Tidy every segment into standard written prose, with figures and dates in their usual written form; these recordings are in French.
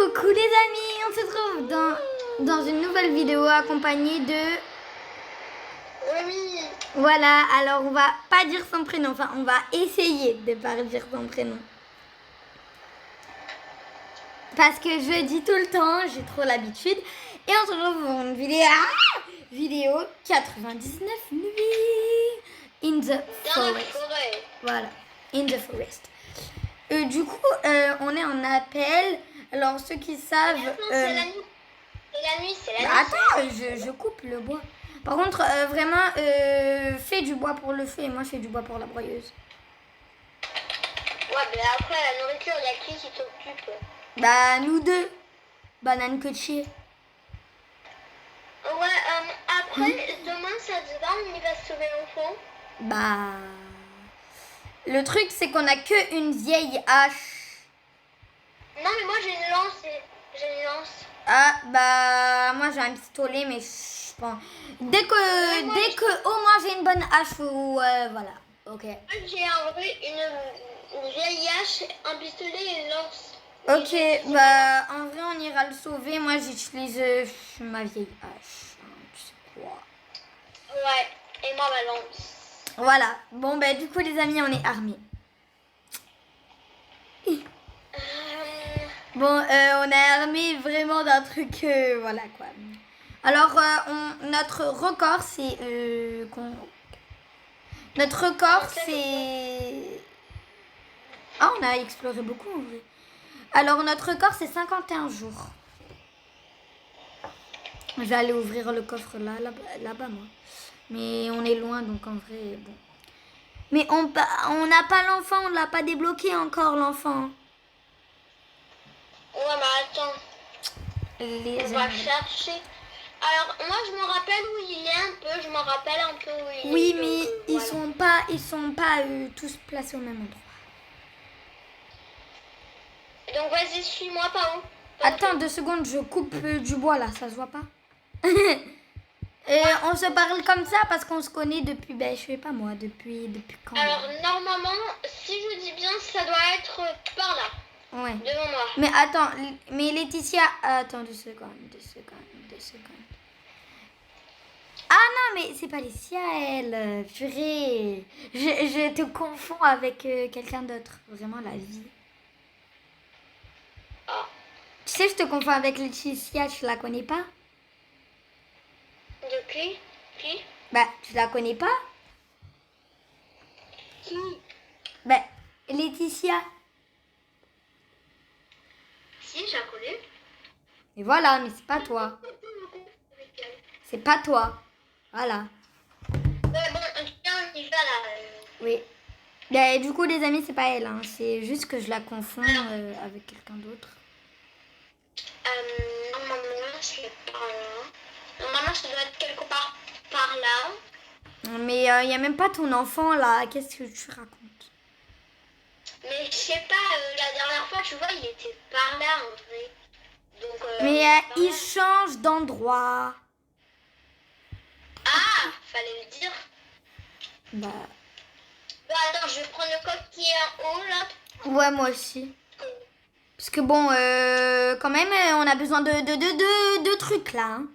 Coucou les amis, on se retrouve dans une nouvelle vidéo accompagnée de... Oui. Voilà, alors on va pas dire son prénom, enfin on va essayer de pas dire son prénom. Parce que je dis tout le temps, j'ai trop l'habitude. Et on se retrouve pour une vidéo 99 nuits in the forest. Voilà, in the forest. Du coup, on est en appel. Alors ceux qui savent... C'est la nuit. C'est la nuit, c'est la nuit. Attends, je coupe le bois. Par contre, vraiment, fais du bois pour le feu et moi je fais du bois pour la broyeuse. Ouais, mais après la nourriture, il y a qui s'occupe? Bah, nous deux. Banane que de chier. Ouais, après, demain, ça te va, on y va sauver l'enfant? Bah... Le truc, c'est qu'on a que une vieille hache. Non, mais moi, j'ai une lance. J'ai une lance. Ah, bah... Moi, j'ai un pistolet, mais je pense... Dès que au moins j'ai une bonne hache ou... voilà, ok. Moi, j'ai une vieille hache, un pistolet et une lance. Ok, bah en vrai on ira le sauver. Moi j'utilise ma vieille hache. Tu sais quoi. Ouais, et moi ma lance. Voilà, bon bah du coup les amis on est armés. Bon on est armés vraiment d'un truc, voilà quoi. Alors notre record c'est... Notre record c'est... Ah on a exploré beaucoup en vrai. Alors notre record c'est 51 jours. Je vais aller ouvrir le coffre là-bas, moi. Mais on est loin, donc en vrai, bon. Mais on n'a pas l'enfant, on ne l'a pas débloqué encore, l'enfant. Ouais, mais attends. On va chercher. Alors, moi, je me rappelle où il est un peu. Je me rappelle un peu où il est. Oui, mais ils sont pas tous placés au même endroit. Donc, vas-y, suis-moi, pas où. Attends 2 secondes, je coupe du bois, là, ça se voit pas. Et on se parle comme ça parce qu'on se connaît depuis, ben je sais pas moi, depuis quand. Alors normalement, si je dis bien, ça doit être par là. Ouais. Devant moi. Mais attends, mais Laetitia, attends 2 secondes. Ah non, mais c'est pas Laetitia, elle, purée. Je te confonds avec quelqu'un d'autre, vraiment la vie. Ah. Tu sais, je te confonds avec Laetitia, je la connais pas. De qui? Bah, tu la connais pas? Qui? Bah, Laetitia. Si, je la connais. Et voilà, mais c'est pas toi. C'est pas toi. Voilà. Ouais, bon, en tout cas, on y va là. Oui. Bah, du coup, les amis, c'est pas elle. Hein. C'est juste que je la confonds avec quelqu'un d'autre. Normalement, c'est par là. Normalement, ça doit être quelque part par là. Mais il n'y a même pas ton enfant là. Qu'est-ce que tu racontes? Mais je sais pas, la dernière fois, tu vois, il était par là en vrai. Donc, mais il change d'endroit. Ah, fallait le dire. Bah. Bah attends, je vais prendre le coffre qui est en haut là. Ouais, moi aussi. Parce que bon, quand même, on a besoin de trucs là. Hein.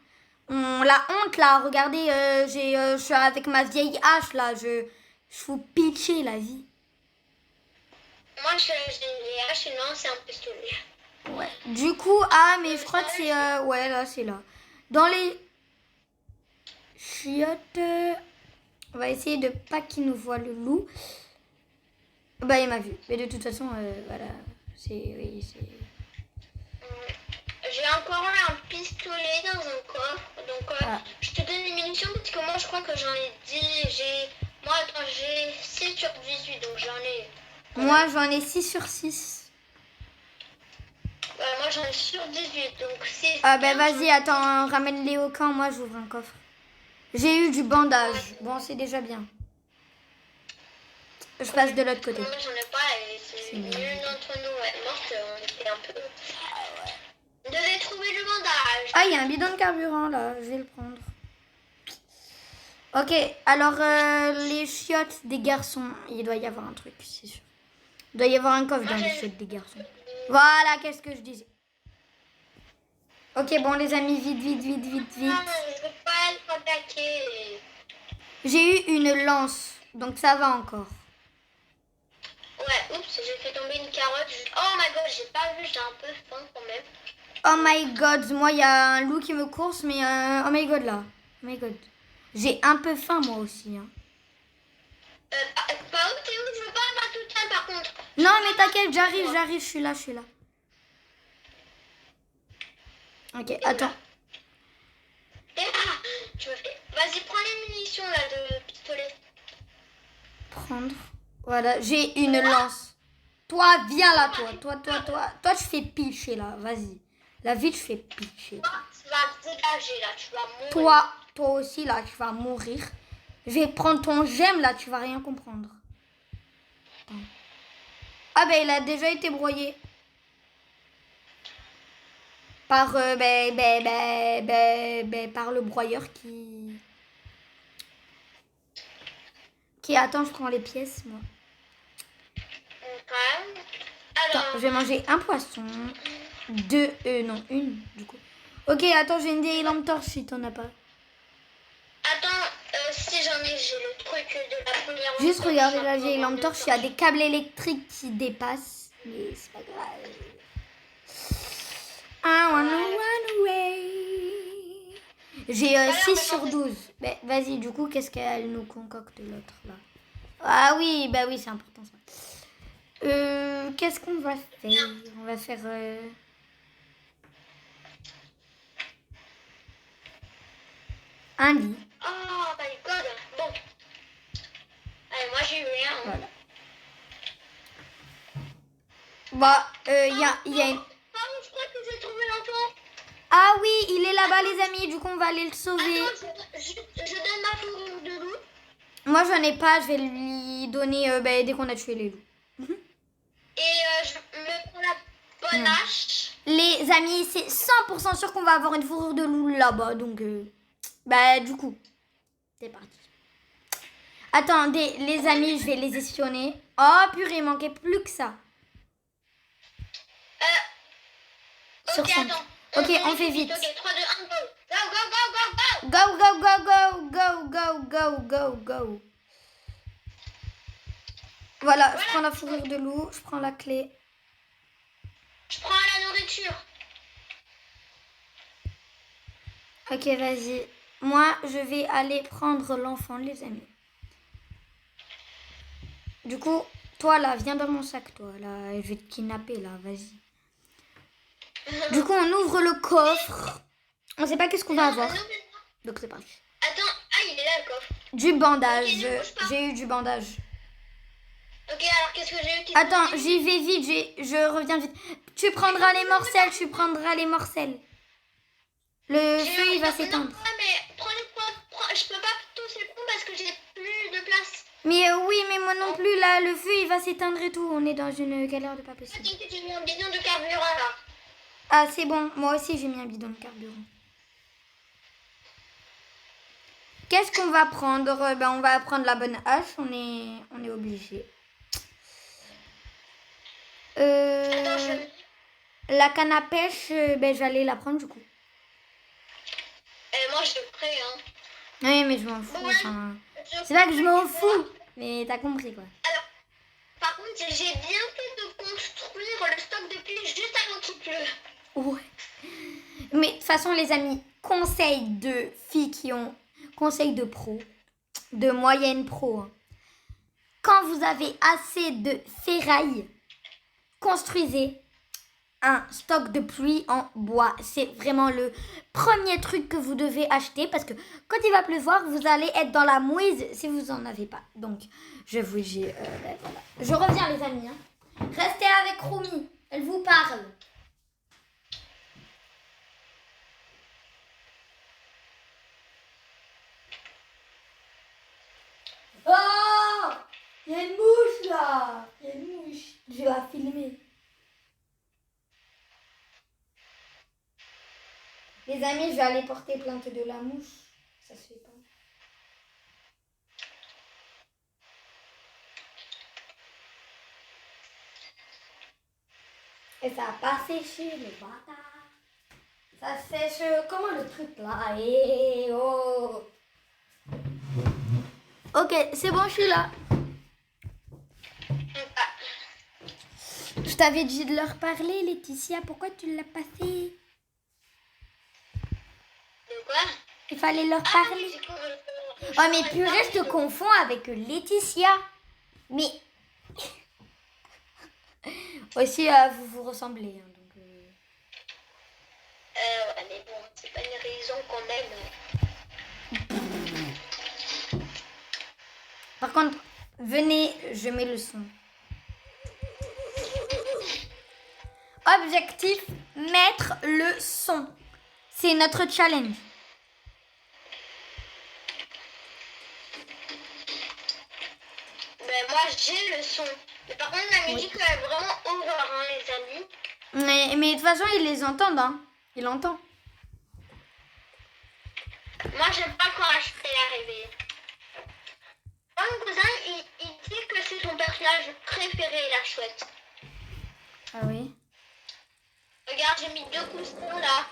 La honte là, regardez, je suis avec ma vieille hache là, je vous pitcher la vie. Moi j'ai les haches et non, c'est un pistolet. Ouais. Du coup, mais je crois que c'est... ouais, là, c'est là. Dans les chiottes, on va essayer de pas qu'il nous voit le loup. Bah, il m'a vu. Mais de toute façon, voilà, c'est... Oui, c'est... J'ai encore un pistolet dans un coffre, donc je te donne les munitions parce que moi je crois que j'en ai 10, moi attends, j'ai 6 sur 18, donc j'en ai... Moi j'en ai 6 sur 6. Moi j'en ai sur 18, donc 6... Ah bah vas-y, attends, ramène-les au camp, moi j'ouvre un coffre. J'ai eu du bandage, bon c'est déjà bien. Je passe de l'autre côté. Moi j'en ai pas et c'est l'une d'entre nous est morte, on était un peu... On devait trouver le bandage. Ah, il y a un bidon de carburant là, je vais le prendre. Ok, alors les chiottes des garçons, il doit y avoir un truc, c'est sûr. Il doit y avoir un coffre dans les chiottes des garçons. Voilà, qu'est-ce que je disais. Ok, bon les amis, vite, vite, vite, vite, Non, vite. je veux pas être attaqué. J'ai eu une lance, donc ça va encore. Ouais, oups, j'ai fait tomber une carotte. Oh my god, j'ai pas vu, j'ai un peu faim quand même. Oh my god, moi il y a un loup qui me course, mais oh my god là. Oh my god. J'ai un peu faim moi aussi. Hein. Pas où t'es où? Je veux pas avoir tout le temps par contre. Non mais t'inquiète, j'arrive, je suis là, je suis là. Ok, attends. Et ah, tu me fais. Vas-y, prends les munitions là de pistolet. Prendre. Voilà, j'ai une lance. Toi, viens là, toi, tu fais pitcher là, vas-y. La vie, tu fais pitcher. Toi, tu vas te dégager là, tu vas mourir. Toi aussi là, tu vas mourir. Je vais prendre ton gemme là, tu vas rien comprendre. Attends. Ah ben il a déjà été broyé. Par, par le broyeur qui... Attends, je prends les pièces moi. Ok. Attends, Alors. je vais manger un poisson. Deux, non, une du coup. Ok, attends, j'ai une vieille lampe torche si t'en as pas. Attends, si j'en ai, j'ai le truc de la première. Juste regarder la vieille lampe torche, il y a des câbles électriques qui dépassent. Mais c'est pas grave. I wanna run away. J'ai 6 sur 12. Ben, vas-y, du coup, qu'est-ce qu'elle nous concocte l'autre là? Ah oui, bah oui, c'est important ça. Qu'est-ce qu'on va faire? On va faire... un lit. Oh my god. Bon. Allez, moi j'ai eu rien. Voilà. Bah, il y a une... Oh, je crois que j'ai trouvé l'enfant. Ah oui, il est là-bas les amis, du coup on va aller le sauver. Attends, je donne ma fourrure de loup. Moi j'en ai pas, je vais lui donner dès qu'on a tué les loups. Et je me prends la bonne hache. Les amis, c'est 100% sûr qu'on va avoir une fourrure de loup là-bas, donc bah du coup, c'est parti. Attendez les amis, je vais les espionner. Oh purée, il manquait plus que ça. Sur Ok, 5. attends. Ok, on fait vite. Ok, 3, 2, 1, go. Go, go, go, go, go. Go, go, go, go, go, go, go, go, go. Voilà, je prends la fourrure de loup, je prends la clé. Je prends la nourriture. Ok, vas-y. Moi, je vais aller prendre l'enfant, les amis. Du coup, toi, là, viens dans mon sac, toi. Là, je vais te kidnapper, là, vas-y. Du coup, on ouvre le coffre. On sait pas qu'est-ce qu'on va avoir. Donc, c'est parti. Attends, il est là, le coffre. Du bandage. Okay, j'ai eu du bandage. Ok, alors qu'est-ce que j'ai eu? Attends, j'y vais vite, je reviens vite. Tu prendras les morcelles, Le feu, il va s'éteindre. Non, mais je peux pas tous les prendre parce que j'ai plus de place. Mais oui, mais moi non plus, là, le feu, il va s'éteindre et tout. On est dans une galère de pas possible. T'inquiète, j'ai mis un bidon de carburant, là. Ah, c'est bon. Moi aussi, j'ai mis un bidon de carburant. Qu'est-ce qu'on va prendre? On va prendre la bonne hache. On est obligé. Attends, la canne à pêche, j'allais la prendre du coup. Moi, je suis prêt, hein. Oui, mais je m'en fous. Ouais, c'est pas que je m'en fous, mais t'as compris quoi. Alors, par contre, j'ai bien fait de construire le stock de pluie juste avant qu'il pleuve. Ouais. Mais de toute façon, les amis, conseil de filles qui ont... Conseil de pro, de moyenne pro. Hein. Quand vous avez assez de ferraille, construisez un stock de pluie en bois. C'est vraiment le premier truc que vous devez acheter parce que quand il va pleuvoir, vous allez être dans la mouise si vous en avez pas. Donc, je vous dis, voilà. Je reviens les amis. Hein. Restez avec Romy, elle vous parle. Oh, il y a une mouche là. Il y a une mouche. Je vais la filmer. Les amis, je vais aller porter plainte de la mouche. Ça se fait pas. Et ça a pas séché, le bâtard. Ça sèche. Comment le truc là? Eh oh. Ok, c'est bon, je suis là. Je t'avais dit de leur parler, Laetitia. Pourquoi tu l'as pas fait? De quoi? Il fallait leur parler. Oh, mais purée, je te confonds avec Laetitia. Mais. Aussi, vous vous ressemblez. Hein, donc, ouais, mais bon, c'est pas une raison qu'on aime. Par contre, venez, je mets le son. Objectif, mettre le son. C'est notre challenge. Ben moi j'ai le son. Mais par contre la musique elle est vraiment over hein, les amis. Mais de toute façon, ils les entendent. Hein. Ils l'entendent. Moi j'aime pas quand Ashton est arrivé. Mon cousin il dit que c'est son personnage préféré la chouette. Ah oui. Regarde j'ai mis 2 coussins là.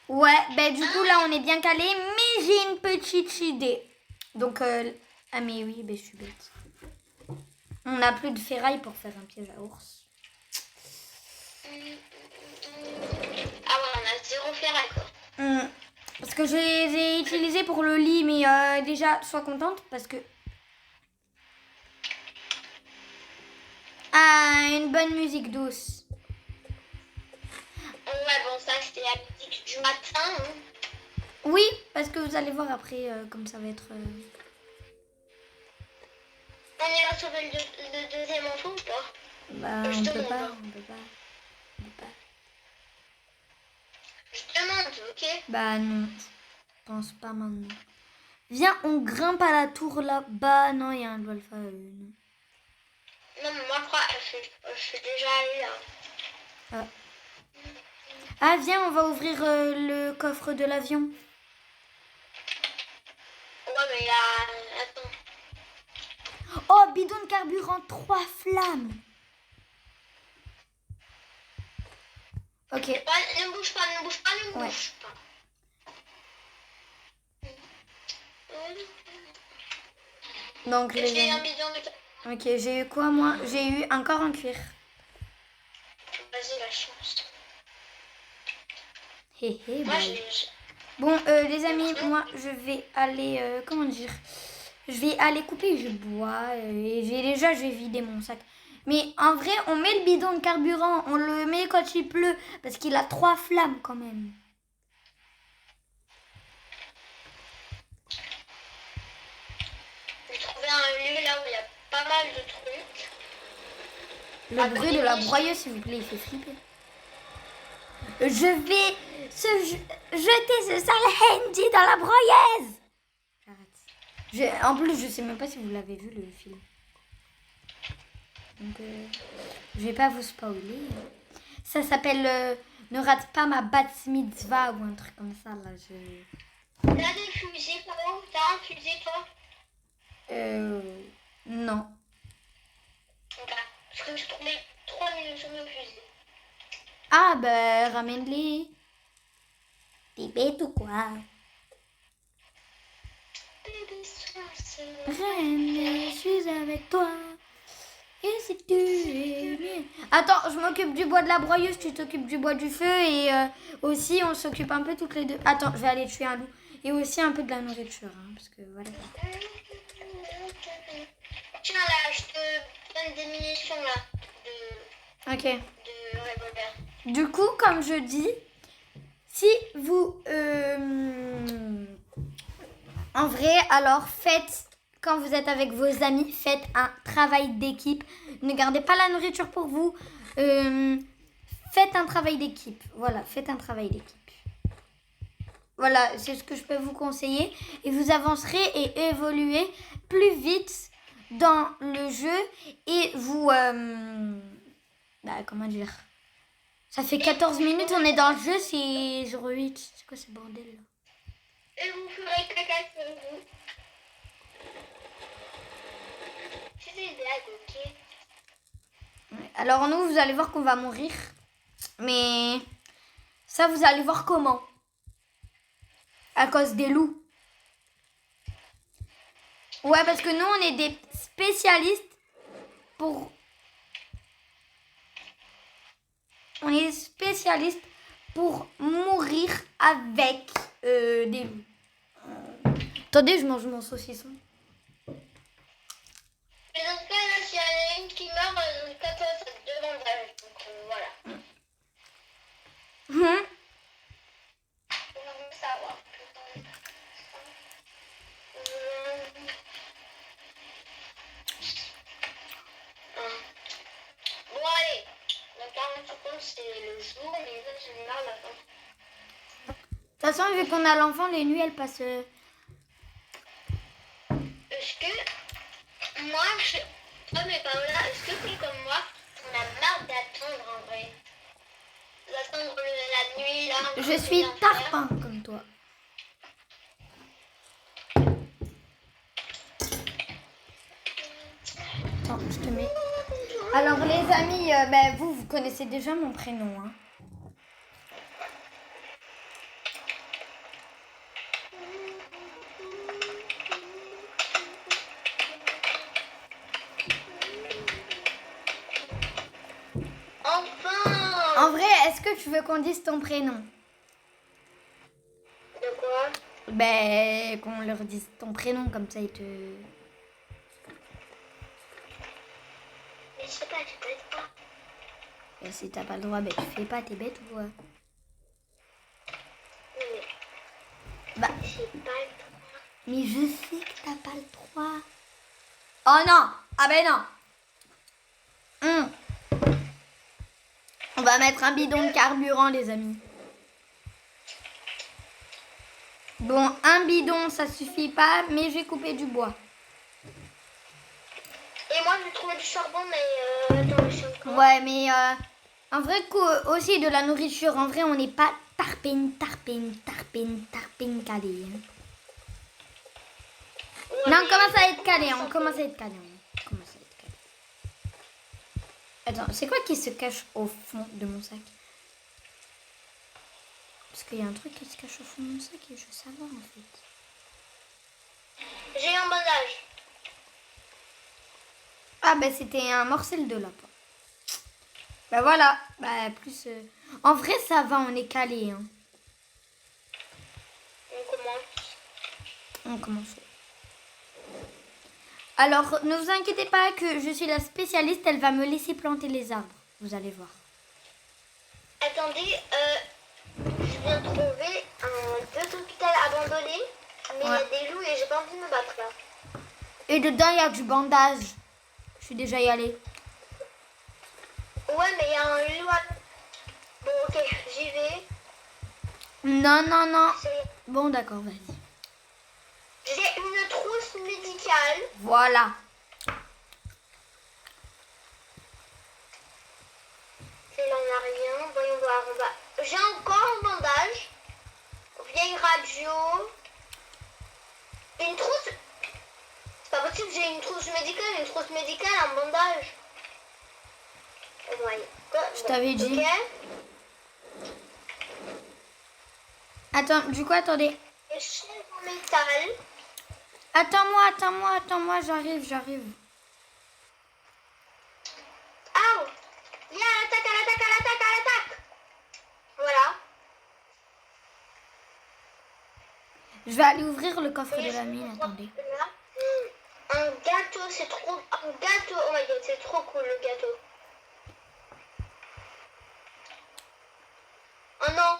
Ouais, ben du coup là on est bien calé, mais j'ai une petite idée. Donc, ah mais oui, ben je suis bête. On n'a plus de ferraille pour faire un piège à ours. Ah ouais, on a 0 ferraille quoi. Parce que je les ai utilisés pour le lit, mais déjà, sois contente parce que... Ah, une bonne musique douce. Ouais, bon ça c'était la musique du matin. Hein. Oui, parce que vous allez voir après comme ça va être... On ira sauver le deuxième enfant ou pas? Bah, on peut pas. Je demande, ok? Bah non, je pense pas maintenant. Viens, on grimpe à la tour là-bas. Non, il y a un Wolf à une. Non, mais moi je crois que je suis déjà allée là. Ah, viens, on va ouvrir le coffre de l'avion. Ouais, mais là, attends. Oh, bidon de carburant, 3 flammes. Ok. Ne bouge pas, ne bouge pas. Donc, j'ai un bidon de... Ok, j'ai eu quoi moi? J'ai eu un corps en cuir. Vas-y, la chance. Moi, bon, les amis, moi, je vais aller... comment dire? Je vais aller couper du bois. Et je vais vider mon sac. Mais en vrai, on met le bidon de carburant. On le met quand il pleut. Parce qu'il a 3 flammes quand même. J'ai trouvé un lieu là où il y a pas mal de trucs. Le bruit de la broyeuse, s'il vous plaît, il fait flipper. Je vais jeter ce sale handy dans la broyeuse. J'arrête. En plus, je sais même pas si vous l'avez vu le film. Donc, je vais pas vous spoiler. Ça s'appelle Ne rate pas ma bat mitzvah ou un truc comme ça. Là, T'as des fusées, toi? T'as un fusil, toi? Non. Ok. Parce que j'ai trouvé 3 munitions de fusil. Ah, ben, ramène-les. T'es bête ou quoi? Reine, je suis avec toi. Et si tu es mieux. Attends, je m'occupe du bois de la broyeuse, tu t'occupes du bois du feu et aussi on s'occupe un peu toutes les deux. Attends, je vais aller tuer un loup. Et aussi un peu de la nourriture, hein, parce que voilà. Tiens là, je te donne des munitions là. Ok. De revolver. Du coup, comme je dis, si vous... en vrai, alors faites... Quand vous êtes avec vos amis, faites un travail d'équipe. Ne gardez pas la nourriture pour vous. Faites un travail d'équipe. Voilà, faites un travail d'équipe. Voilà, c'est ce que je peux vous conseiller. Et vous avancerez et évoluez plus vite dans le jeu. Et vous... comment dire? Ça fait 14 minutes, on est dans le jeu, c'est 08. C'est quoi ce bordel là? Et vous ferez caca sur vous. C'est des blagues, ok? Alors nous, vous allez voir qu'on va mourir. Mais Ça, vous allez voir comment. À cause des loups. Ouais, parce que nous, on est des spécialistes pour... On est spécialistes pour mourir avec des loups. Attendez, je mange mon saucisson. Mais dans ce cas, là, s'il y en a une qui meurt, dans le cas, ça te demande. Donc voilà. On veut savoir. Bon, allez. Dans 40 secondes, c'est le jour, mais là, j'ai marre la fin. De toute façon, vu qu'on a l'enfant, les nuits, elles passent... Est-ce que moi, toi mais Paola, est-ce que t'es comme moi, on a marre d'attendre en vrai? D'attendre la nuit là. Je suis tarpin comme toi. Attends, je te mets... Alors les amis, vous connaissez déjà mon prénom. Hein. En vrai, est-ce que tu veux qu'on dise ton prénom? De quoi? Qu'on leur dise ton prénom, comme ça ils te... Mais je sais pas, tu peux être pas. Et si t'as pas le droit, tu fais pas, t'es bête ou quoi? Mais... j'ai pas le droit. Mais je sais que t'as pas le droit. Oh non! Ah ben non! On va mettre un bidon de carburant, les amis. Bon, un bidon, ça suffit pas, mais j'ai coupé du bois. Et moi, j'ai trouvé du charbon, mais attends, je suis encore... Ouais, mais en vrai, aussi de la nourriture. En vrai, on n'est pas tarpine calé. Hein. Ouais, Non, on mais- commence à être calé. Attends, c'est quoi qui se cache au fond de mon sac? Parce qu'il y a un truc qui se cache au fond de mon sac et je veux savoir en fait. J'ai un bandage. Ah c'était un morcel de lapin. Voilà. Plus... En vrai, ça va, on est calé. Hein. On commence. Alors, ne vous inquiétez pas que je suis la spécialiste, elle va me laisser planter les arbres. Vous allez voir. Attendez, je viens de trouver deux hôpitaux abandonnés, mais il y a des loups et j'ai pas envie de me battre là. Et dedans, il y a du bandage. Je suis déjà y allée. Ouais, mais il y a un loup à... Bon, ok, j'y vais. Non. Bon, d'accord, vas-y. J'ai une trousse médicale. Voilà. Et là, on n'a rien. Voyons voir, J'ai encore un bandage. Vieille radio. Une trousse... C'est pas possible, j'ai une trousse médicale, un bandage. Oh my God. Je t'avais dit. Ok. Attends, du coup, attendez. Et chaîne en métal. Attends-moi, j'arrive. Ah! Il y a à l'attaque. Voilà. Je vais aller ouvrir le coffre de la mine, attendez. Un gâteau, c'est trop... Un gâteau, oh my God, c'est trop cool le gâteau. Oh non.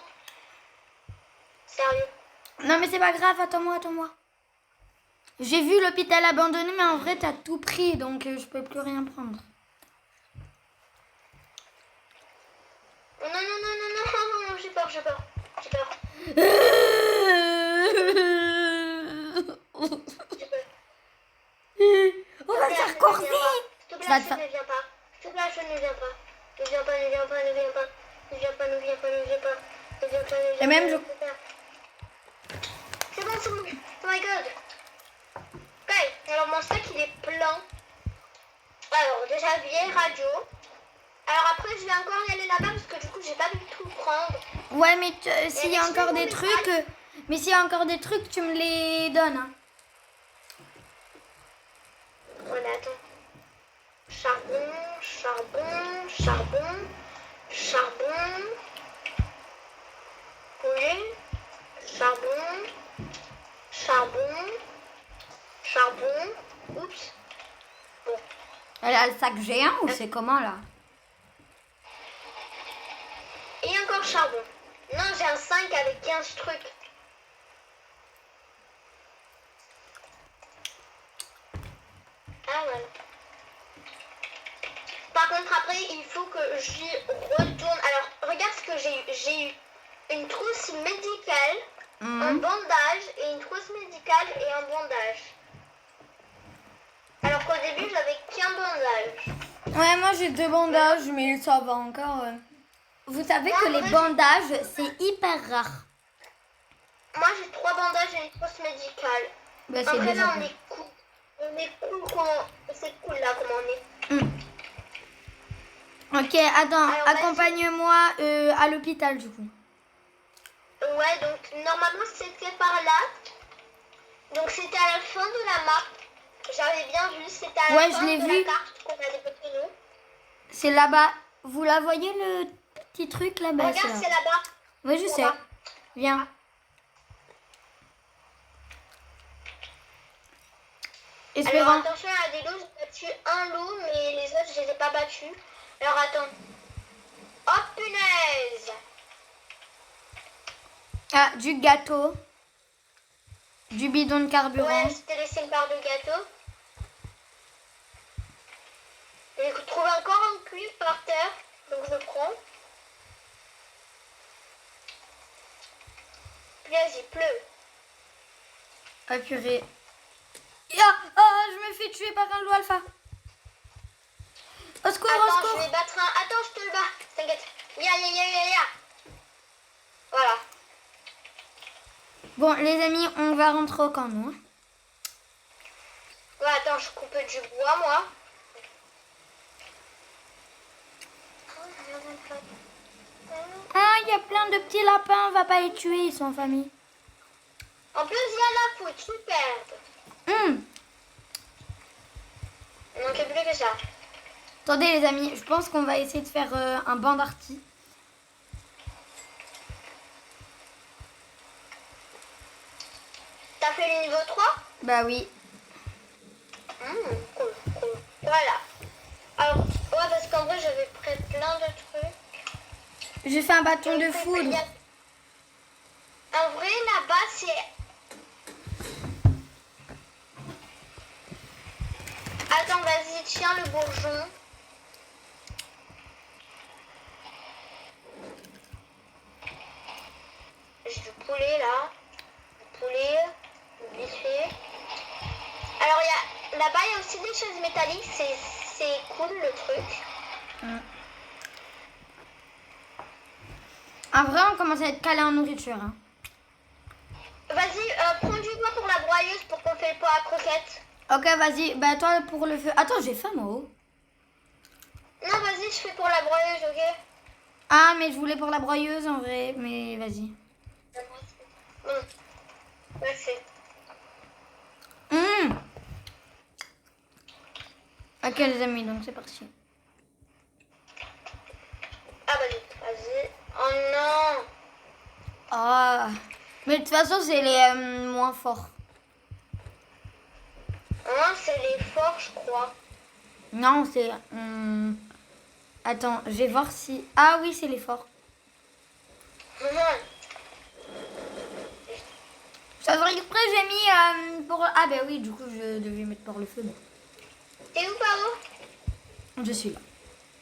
Sérieux. Non, mais c'est pas grave, attends-moi. J'ai vu l'hôpital abandonné, mais en vrai, t'as tout pris, donc je peux plus rien prendre. Oh non, j'ai peur. On va faire courser. S'il te plaît, je ne viens pas. Ne viens pas. Et même je... C'est bon. Oh my God. Ok, alors mon sac il est plein. Alors déjà vieille radio. Alors après je vais encore y aller là-bas parce que du coup j'ai pas pu tout prendre. Ouais, mais s'il y a les encore cheveux des vont trucs... mais s'il y a encore des trucs, tu me les donnes. Hein. Voilà, attends. Charbon, charbon, charbon, charbon. Oui. Charbon, charbon, charbon. Oups. Bon. Elle a le sac géant ou c'est comment, là? Et encore charbon. Non, j'ai un 5 avec 15 trucs. Ah ouais. Par contre, après, il faut que j'y retourne. Alors, regarde ce que j'ai eu. J'ai eu une trousse médicale, un bandage et une trousse médicale et un bandage. Alors qu'au début, j'avais qu'un bandage. Ouais, moi j'ai 2 bandages, mais ça va encore. Vous savez que les bandages, c'est hyper rare. Moi, j'ai 3 bandages et une trousse médicale. Bah, c'est Après, déjà là, on bien. est cool. On est cool comment... C'est cool, là, comment on est. Ok, attends, Alors, accompagne-moi à l'hôpital du coup. Ouais, donc, normalement, c'était par là. Donc, c'était à la fin de la map. J'avais bien vu, c'était à la fin de la carte qu'on a développée nous. C'est là-bas. Vous la voyez le petit truc là-bas? Regarde, c'est là-bas. Oui, je sais. Viens. Espérons. Alors attention, il y a des loups, j'ai battu un loup, mais les autres, je les ai pas battus. Alors attends. Oh punaise! Ah, du gâteau. Du bidon de carburant. Ouais, je t'ai laissé une part de gâteau. J'ai trouvé encore un cuivre par terre, donc je prends. Puis vas-y, pleut. Ah purée. Ah, je me fais tuer par un loup alpha. Au secours, Attends, au secours. je vais battre un... Attends, je te le bats. T'inquiète. Ya. Voilà. Bon, les amis, on va rentrer au camp, nous. Hein. Ouais, attends, je coupe du bois, moi. Ah, il y a plein de petits lapins, on va pas les tuer, ils sont en famille. En plus, il y a la faute, super. Il manquait plus que ça. Attendez les amis, je pense qu'on va essayer de faire un banc d'arty. T'as fait le niveau 3? Bah oui. Cool. Voilà. Alors, ouais, parce qu'en vrai, j'avais pris plein de trucs. J'ai fait un bâton de foudre. En vrai, là-bas, c'est... Attends, vas-y, tiens le bourgeon. J'ai du poulet, là. Du poulet, du buffet. Alors, là-bas, il y a aussi des choses métalliques. C'est cool, le truc. En vrai, on commence à être calé en nourriture. Hein. Vas-y, prends du bois pour la broyeuse pour qu'on fait le pot à croquettes. Ok, vas-y. Bah toi, pour le feu... Attends, j'ai faim, moi. Non, vas-y, je fais pour la broyeuse, ok? Ah, mais je voulais pour la broyeuse, en vrai. Mais vas-y. Merci. Ok, les amis, donc c'est parti. Ah, vas-y. Oh non. Ah. Mais de toute façon, c'est les moins forts. Hein, c'est les forts, je crois. Non, c'est... Attends, je vais voir si... Ah oui, c'est les forts. Ça devrait exprès, j'ai mis pour... Ah ben oui, du coup, je devais mettre pour le feu. Bon. T'es où, Pao? Je suis là.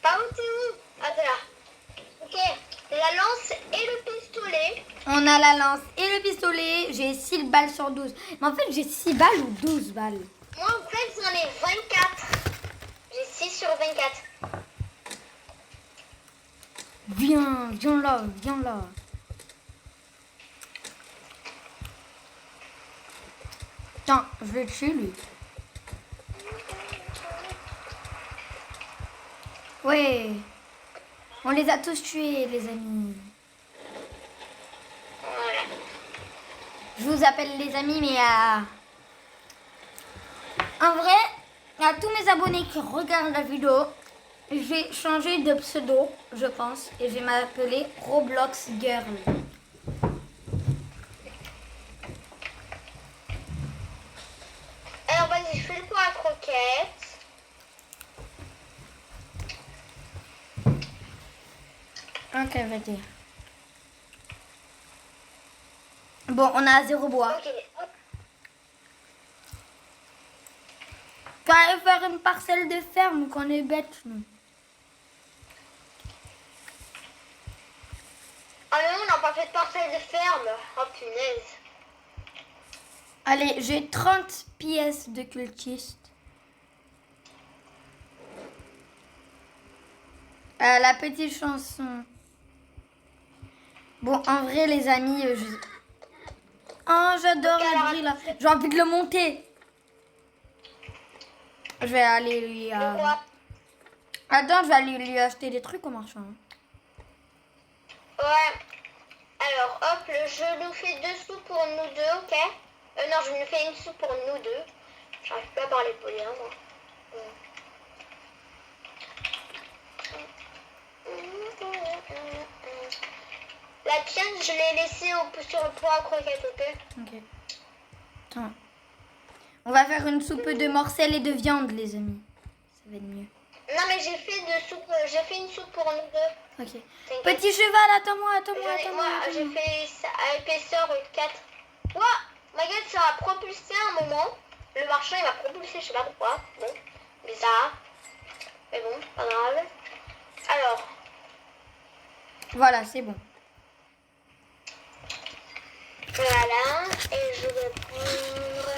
Pao, t'es où? Ah, t'es là. Ok. La lance et le pistolet. On a la lance et le pistolet. J'ai 6 balles sur 12. Mais en fait, j'ai 6 balles ou 12 balles? Moi, en fait, j'en ai 24. J'ai 6 sur 24. Viens là, viens là. Tiens, je vais le tuer, lui. Ouais. On les a tous tués, les amis. Je vous appelle les amis, mais en vrai, à tous mes abonnés qui regardent la vidéo, j'ai changé de pseudo, je pense, et je vais m'appeler Roblox Girl. Alors vas-y, je fais le poids à croquettes. Ok, vas-y. Bon, on a 0 bois. Ok, hop. Tu vas aller faire une parcelle de ferme, qu'on est bête, nous. Ah non, on n'a pas fait de parcelle de ferme. Oh punaise. Allez, j'ai 30 pièces de cultiste. La petite chanson. Bon, en vrai, les amis, oh, j'adore Ok, le alors, bruit, là. J'ai envie de le monter. Je vais aller lui... De quoi? Attends, je vais aller lui acheter des trucs au marchand. Ouais. Alors, hop, je nous fais 2 sous pour nous deux, ok? Non, je nous fais 1 sou pour nous deux. J'arrive pas à parler poli, hein, moi. La tienne, je l'ai laissée sur le poids à croquettes, ok? Ok. Attends. On va faire une soupe de morcelles et de viande, les amis. Ça va être mieux. Non, mais j'ai fait une soupe pour nous deux. Ok. T'inquiète. Petit cheval, attends-moi. Moi, j'ai fait ça à épaisseur 4. Ouah, ma gueule, ça a propulsé un moment. Le marchand, il m'a propulsé, je sais pas pourquoi. Bon, bizarre. Mais bon, pas grave. Alors, Voilà, c'est bon. voilà. Et je vais prendre...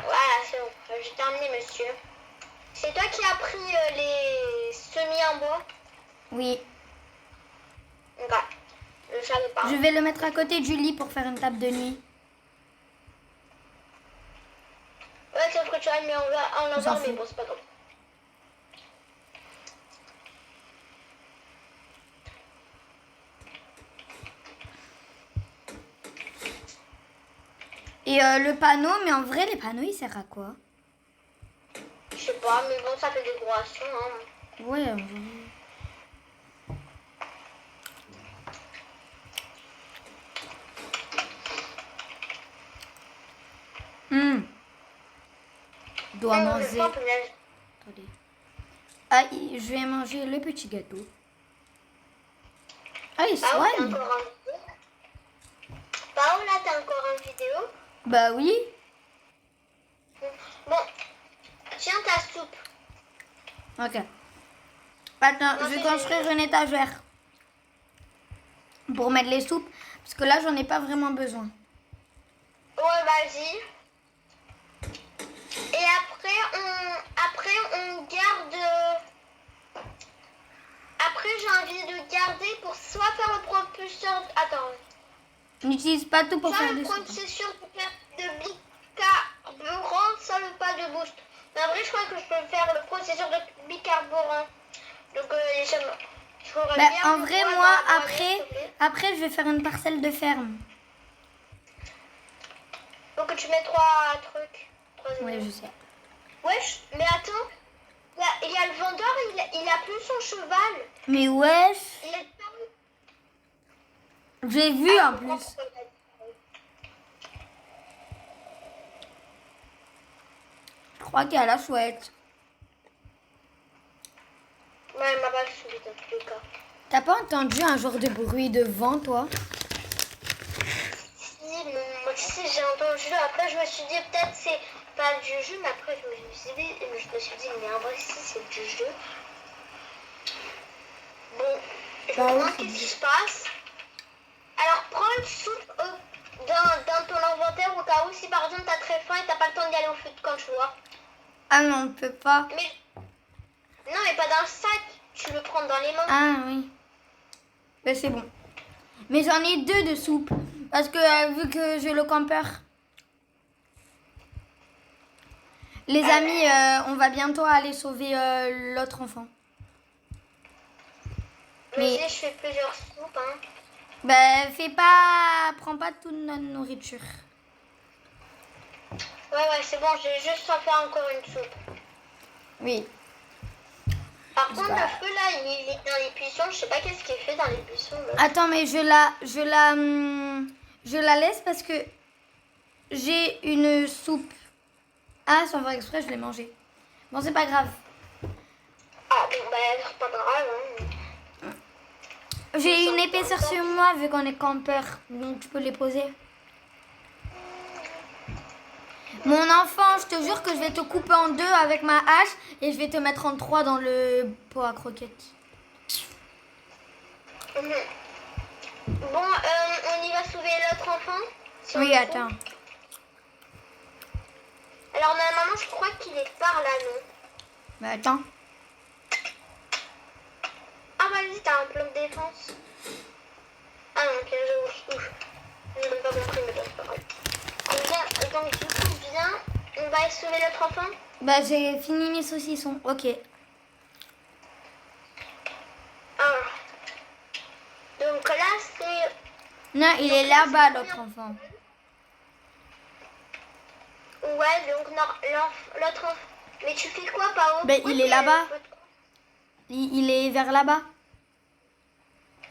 Voilà, c'est bon. J'ai terminé, monsieur. C'est toi qui as pris les semis en bois? Oui. Ok. Je savais pas. Je vais le mettre à côté du lit pour faire une table de nuit. Ouais, sauf que tu as mis en s'en l'envers, mais fout. bon, c'est pas grave. Et le panneau, mais en vrai, les panneaux, ils servent à quoi? Je sais pas, mais bon, ça fait décoration, hein. Ouais, en vrai. Je dois manger. Le punaise. Attendez. Ah, je vais manger le petit gâteau. Ah, il Bah, t'as soigne. encore un vidéo. Paola, t'as encore une vidéo. Bah oui. Bon, tiens ta soupe. Ok. Attends, Non, je vais c'est- construire une étagère. Pour mettre les soupes. Parce que là, j'en ai pas vraiment besoin. Ouais, vas-y. Et après on garde. Après, j'ai envie de garder pour soit faire le propulseur. Attends. N'utilise pas tout pour Soit faire le des soupes. processus de bicarbonate, soit le pas de boost. Mais après, je crois que je peux faire le processus de bicarbonate. Donc, je ferais Bah, bien en le vrai, poids moi, dans la après, s'il te plaît. après, je vais faire une parcelle de ferme. Faut que tu mets 3 trucs. 3 Oui, éléments. je sais. Wesh, mais attends. Il y a le vendeur, il a plus son cheval. Mais wesh, Il est disparu. j'ai vu en plus. Je crois qu'il y a la chouette. Ouais, il m'a pas suivi dans tous les cas. T'as pas entendu un genre de bruit de vent, toi? Si, mais moi, tu sais, j'ai entendu. Après, je me suis dit, peut-être c'est pas du jeu, mais après, je me suis dit, mais en vrai, si, c'est du jeu. Bon, je Bah me oui, demande c'est qu'est-ce du qui jeu. se passe. Alors, prends une soupe dans ton inventaire au cas où, si par exemple, t'as très faim et t'as pas le temps d'y aller au foot quand tu vois. Ah non, on ne peut pas. Mais, non, mais pas dans le sac. Tu le prends dans les mains. Ah oui. Ben, c'est bon. Mais j'en ai 2 de soupe. Parce que vu que j'ai le campeur. Les amis, on va bientôt aller sauver l'autre enfant. Mais Mais je fais plusieurs soupes, hein. Ben, prends pas toute notre nourriture. Ouais, c'est bon, j'ai juste à faire encore une soupe. Oui. Par contre, le feu là, il est dans les buissons. Je sais pas qu'est-ce qu'il fait dans les buissons. Là. Attends, mais je la laisse parce que j'ai une soupe. Ah, sans faire exprès, je l'ai mangée. Bon, c'est pas grave. Ah bon, bah c'est pas grave. Hein. J'ai une épaisseur sur moi vu qu'on est campeur, donc tu peux les poser. Mon enfant, je te jure que je vais te couper en deux avec ma hache et je vais te mettre en trois dans le pot à croquettes. Bon, on y va sauver l'autre enfant si oui, attends. Alors, maman, je crois qu'il est par là, non? Mais attends. Ah, vas-y, t'as un plan de défense. Ah non, ok, je n'ai même pas compris, mais bon, c'est pas grave. Donc, du coup, viens, on va aller sauver l'autre enfant. Bah, j'ai fini mes saucissons, ok. Ah. Donc là, c'est... Non, il est là-bas, l'autre enfant. Ouais, donc l'autre enfant... Mais tu fais quoi, Pao? Ben, il est là-bas. Il est vers là-bas.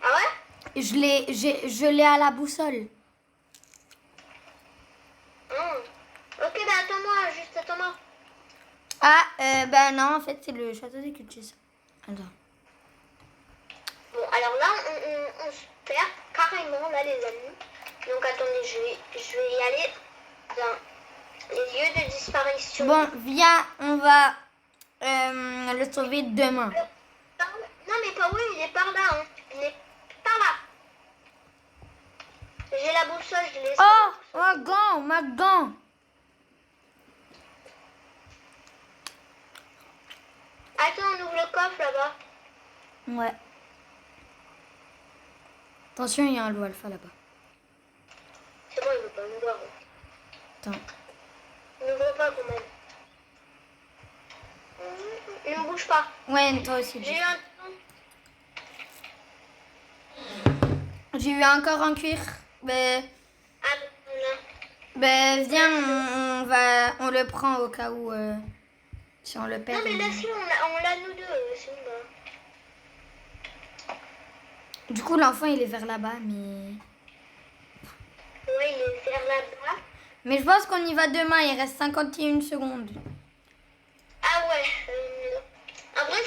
Ah ouais? Je l'ai à la boussole. Ok, bah attends-moi, juste attends-moi. Ah, ben non, en fait, c'est le château des cultistes. Attends. Bon, alors là, on se perd carrément, là, les amis. Donc, attendez, je vais y aller dans les lieux de disparition. Bon, viens, on va le sauver demain. Non, mais pas oui, il est par là. Hein. Il est par là. J'ai la boussole, je l'ai. Oh, ma gant. Attends, on ouvre le coffre là-bas. Ouais. Attention, il y a un loup alpha là-bas. C'est bon, il veut pas nous voir. Attends. Il ne voit pas quand même. Il ne bouge pas. Ouais, toi aussi. J'ai eu J'ai eu encore un cuir. Ben, non. Viens, on le prend au cas où si on le perd. Non, mais là, si on l'a nous deux. C'est bon. Du coup, l'enfant, il est vers là-bas, mais... Ouais, il est vers là-bas. Mais je pense qu'on y va demain, il reste 51 secondes. Ah ouais. En vrai,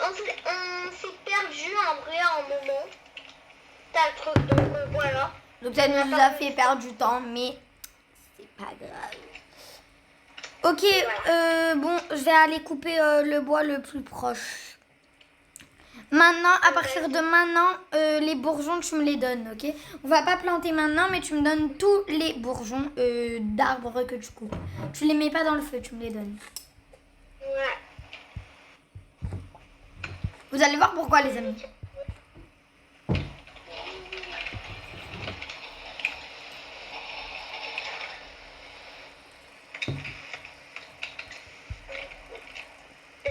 on s'est perdu en vrai à un moment. T'as le truc, donc voilà. Donc ça nous a fait perdre du temps, mais c'est pas grave. Ok, bon, je vais aller couper le bois le plus proche. Maintenant, à partir de maintenant, les bourgeons, tu me les donnes, ok? On va pas planter maintenant, mais tu me donnes tous les bourgeons d'arbres que tu coupes. Tu les mets pas dans le feu, tu me les donnes. Ouais. Vous allez voir pourquoi, les amis.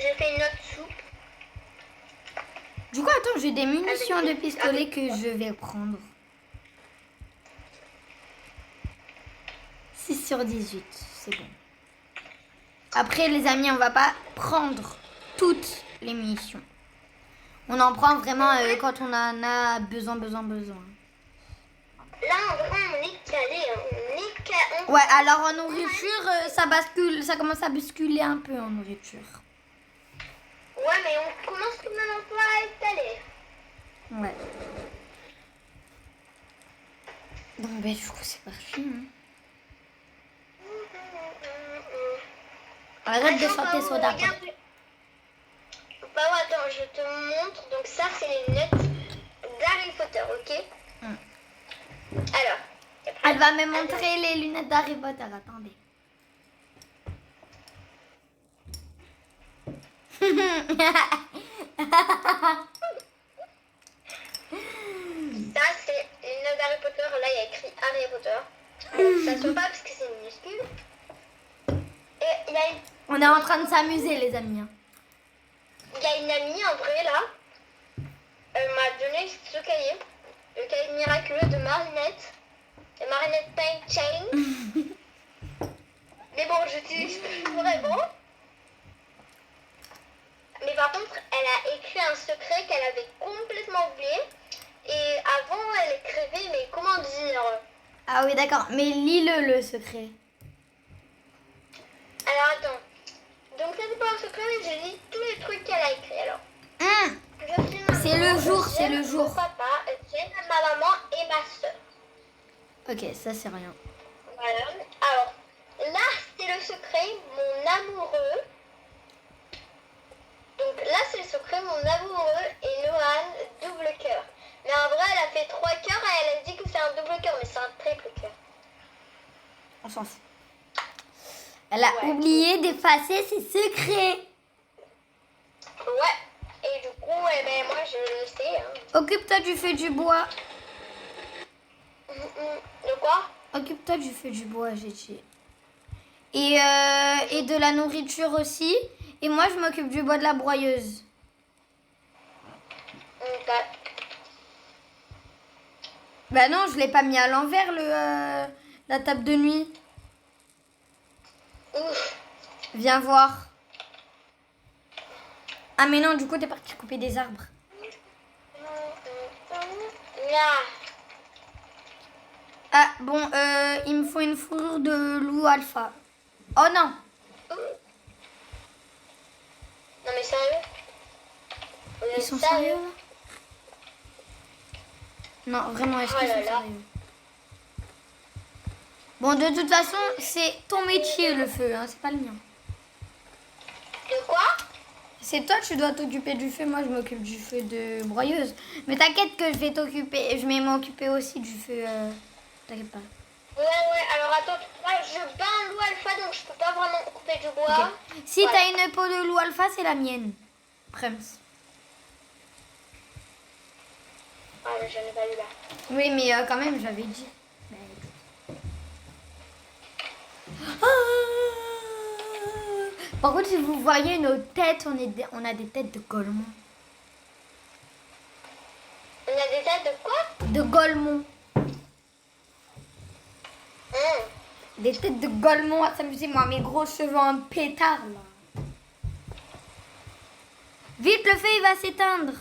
J'ai fait une autre soupe. Du coup, attends, j'ai des munitions de pistolet que je vais prendre. 6 sur 18, c'est bon. Après, les amis, on va pas prendre toutes les munitions. On en prend vraiment quand on en a besoin. Là, en vrai, on est calé. Ouais, alors en nourriture, ça commence à basculer un peu en nourriture. Ouais, mais on commence tout de même un peu à être calé. Ouais. Bon, ben, du coup, c'est parti. Hein. Arrête de chanter Soda Pop. Bah ouais, attends, je te montre. Donc ça, c'est les lunettes d'Harry Potter, ok? Alors. Elle va me montrer les lunettes d'Harry Potter. Attendez. Ça, c'est les lunettes d'Harry Potter. Là, il y a écrit Harry Potter. Ça se voit pas parce que c'est minuscule. Et il y a une... On est en train de s'amuser, les amis. Il y a une amie, en vrai, là. Elle m'a donné ce cahier. Le le cahier miraculeux de Marinette. Et Marinette Paint Chain. Mais bon, j'utilise plus vraiment. Mais par contre, elle a écrit un secret qu'elle avait complètement oublié. Et avant, elle écrivait, mais comment dire? Ah oui, d'accord. Mais lis-le secret. Alors attends. Donc ça c'est pas un secret, mais je lis tous les trucs qu'elle a écrits alors. C'est le jour, c'est le jour. Mon papa, j'aime ma maman et ma soeur. Ok, ça c'est rien. Voilà. Alors, là c'est le secret, mon amoureux. Donc là c'est le secret, mon amoureux et Noan, double cœur. Mais en vrai, elle a fait 3 cœurs et elle a dit que c'est un double cœur, mais c'est un triple cœur. On s'en fout. Elle a oublié d'effacer ses secrets. Ouais. Et du coup, eh ben, moi je le sais. Hein. Occupe-toi du feu du bois. De quoi? Occupe-toi du feu du bois, j'ai dit. Et de la nourriture aussi. Et moi, je m'occupe du bois de la broyeuse. Ok. Bah non, je l'ai pas mis à l'envers, la table de nuit. Ouf. Viens voir. Ah mais non, du coup, t'es parti couper des arbres. Ah bon, il me faut une fourrure de loup alpha. Oh non. Non mais sérieux? Ils sont sérieux là? Non, vraiment, est-ce qu'ils sont sérieux? Bon, de toute façon, c'est ton métier le feu, hein, c'est pas le mien. De quoi? C'est toi, tu dois t'occuper du feu, moi je m'occupe du feu de broyeuse. Mais t'inquiète que je vais m'occuper aussi du feu, t'inquiète pas. Ouais, alors attends, moi je bats un loup alpha donc je peux pas vraiment couper du bois. Okay. Si t'as une peau de loup alpha, c'est la mienne. Prems. Ah, mais j'en ai pas eu là. Oui, mais quand même, j'avais dit. Par contre, si vous voyez nos têtes, on a des têtes de golemons. On a des têtes de quoi? De golemons. Des têtes de golemons à s'amuser, moi, mes gros cheveux en pétard, là. Vite, le feu, il va s'éteindre.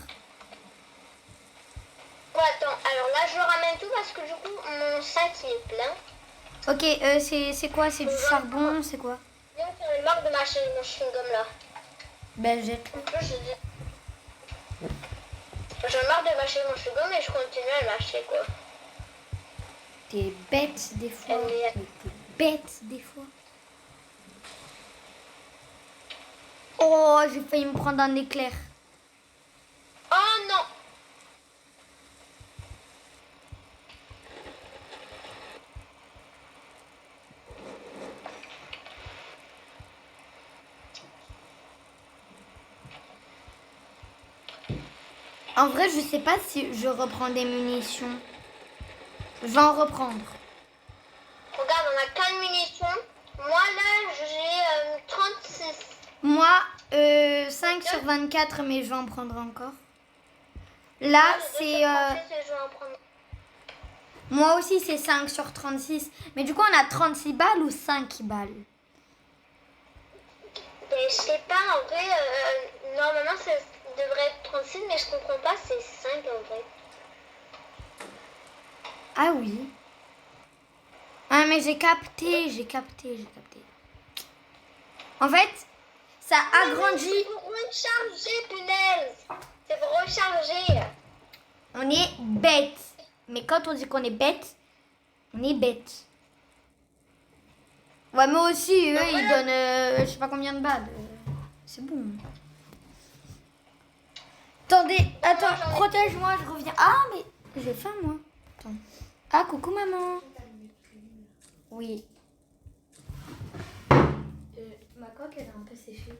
Ouais, attends, alors là, je ramène tout parce que du coup, mon sac, il est plein. Ok, c'est quoi? C'est du charbon, c'est quoi? J'en ai marre de mâcher mon chewing-gum, là. Ben, jette-le. En plus, j'en ai marre de mâcher mon chewing-gum et je continue à le mâcher, quoi. T'es bête, des fois. T'es bête, des fois. Oh, j'ai failli me prendre un éclair. Oh non! En vrai, je sais pas si je reprends des munitions. Je vais en reprendre. Regarde, on a 4 munitions. Moi, là, j'ai 36. Moi, 5 sur 24, mais je vais en prendre encore. Là, c'est... Moi aussi, c'est 5 sur 36. Mais du coup, on a 36 balles ou 5 balles? Ben, je sais pas, en vrai, normalement, ça devrait être 36, mais je comprends pas, c'est 5 en vrai. Ah oui. Ah, mais j'ai capté. En fait, ça agrandit. C'est pour recharger, punaise. C'est pour recharger. On est bête. Mais quand on dit qu'on est bête, on est bête. Ouais, moi aussi, eux, ils donnent je sais pas combien de balles. C'est bon. Attendez, attends, protège-moi, je reviens. Ah, mais j'ai faim, moi. Attends. Ah, coucou, maman. Oui. Ma coque, elle est un peu séchée.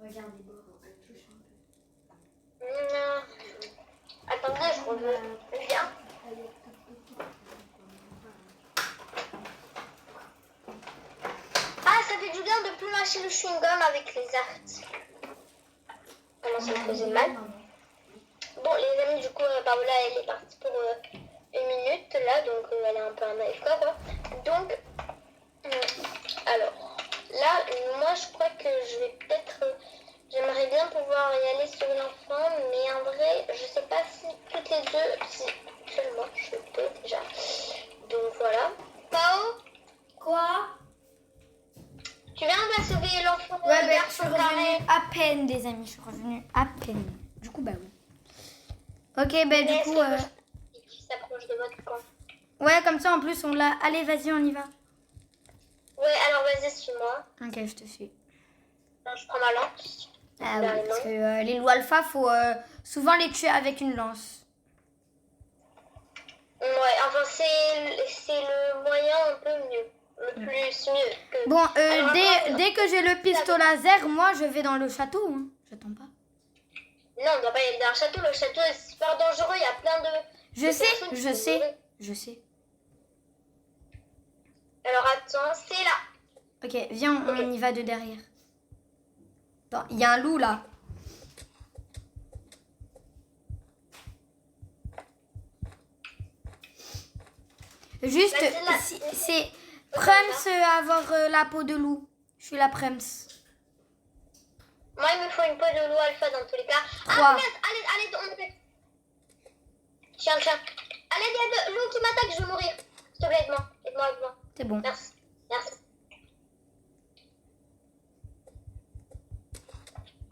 Regarde les bords, elle touche un peu. Attendez, je reviens. Viens. Ah, ça fait du bien de plus mâcher le chewing-gum avec les arts. Comment ça me faisait mal? Bon, les amis, du coup, Paola, elle est partie pour 1 minute, là, donc elle est un peu un AFK, quoi. Donc, alors, là, moi, je crois que je vais peut-être... j'aimerais bien pouvoir y aller sur l'enfant, mais en vrai, je sais pas si toutes les deux... Si, seulement, je peux déjà. Donc, voilà. Pao, Quoi? tu viens de sauver l'enfant Ouais, ben, je garçon suis carré. revenue à peine, des amis. Je suis revenue à peine. Du coup, bah oui. Ok, ben du Est-ce coup... que qui s'approche de votre camp? Ouais, comme ça, en plus, on l'a... Allez, vas-y, on y va. Ouais, alors vas-y, suis-moi. Ok, je te suis. Non, je prends ma lance. Ah oui, Carrément. parce que les loups alpha, faut souvent les tuer avec une lance. Ouais, enfin, c'est le moyen un peu mieux. Le plus mieux. Que... Bon, Alors, après, dès que j'ai le pistolet laser, moi, je vais dans le château. Hein. J'attends pas. non, on doit pas y aller dans un château. Le château est super dangereux. Il y a plein de... Je sais. Alors, attends, c'est là. Ok, viens, on y va de derrière. Attends, il y a un loup, là. Juste, Vas-y, là. c'est Prems avoir la peau de loup. Je suis la Prems. Moi, il me faut une peau de loup alpha dans tous les cas. 3. Ah, allez, on fait. Chien. Allez, il y a deux loups qui m'attaquent, je vais mourir. S'il te plaît, aide-moi. C'est bon. Merci.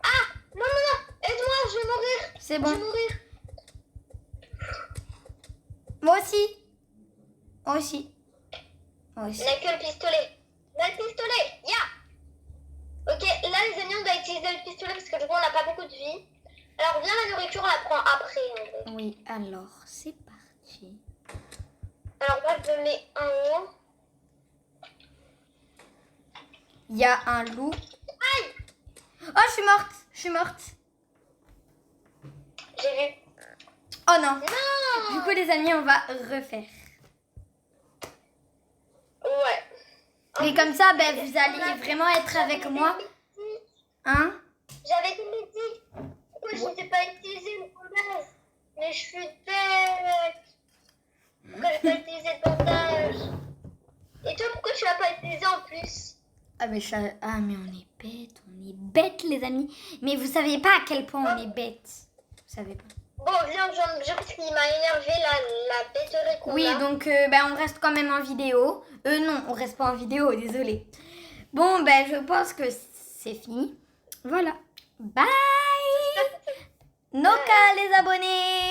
Ah, non, aide-moi, je vais mourir. C'est Je bon. vais mourir. Moi aussi. Il n'a que le pistolet. Ya. Ok, là, les amis, on doit utiliser le pistolet parce que du coup, on n'a pas beaucoup de vie. Alors, viens, la nourriture, on la prend après, en vrai. Oui, alors, c'est parti. Alors, moi, je me mets en haut. Il y a un loup. Aïe! Oh, je suis morte. J'ai vu. Oh non. Non! Du coup, les amis, on va refaire. Ouais. Mais comme ça, ben, vous allez vraiment être avec moi. Hein? J'avais tout dit. Pourquoi je n'ai pas utilisé le bandage? Mais je suis bête. Pourquoi je n'ai pas utilisé le bandage? Et toi, pourquoi tu l'as pas utilisé en plus? Ah mais on est bêtes les amis. Mais vous savez pas à quel point on est bêtes. Vous savez pas. Bon, viens, je pense qu'il m'a énervé la bêterie qu'on Oui, a. donc ben, on reste quand même en vidéo. Non, on reste pas en vidéo, désolé. Bon, ben je pense que c'est fini. Voilà. Bye. Noka les abonnés.